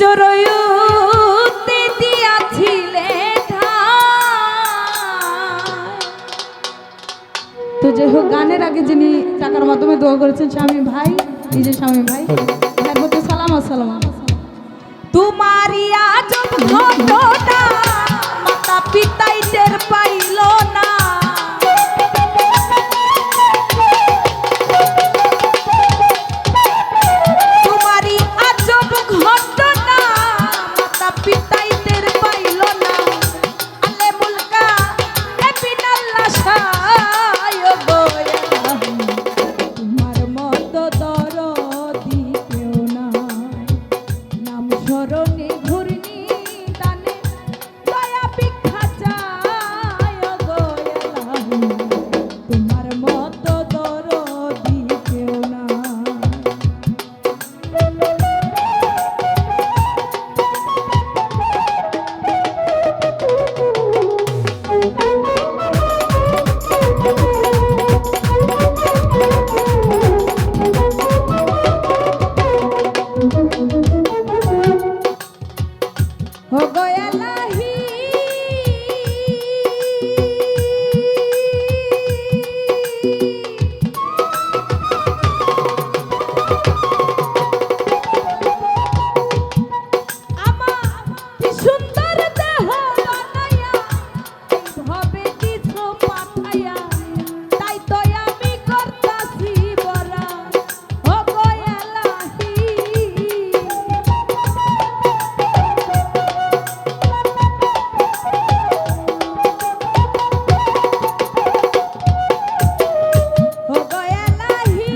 জরয়ুতে দিয়াছিলে তো যাই হোক, গানের আগে যিনি টাকার মাধ্যমে দোয়া করেছেন স্বামী ভাই, এই যে স্বামী ভাই, ভাইয়ের প্রতি সালাম আসসালাম। তোমারই আজব ঘটনা মাতা পিতাই টের পাইল না, তোমারই আজব ঘটনা মাতা পিতাই টের পাইল না, আলে মুলকা এ বিনাল্লাহ শায় গো তোমার মতো দরদি কেউ নাই, নাম স্মরণে ঘূর্ণি দানে দয়া ভিক্ষা চায় গো তোমার মতো দরদি কেউ নাই। हो गया लाही की सुंदर देह बनाया भावे কিছু পাঠায়া তাই তো আমি করতাছি বরা हो गया लाही हो गया लाही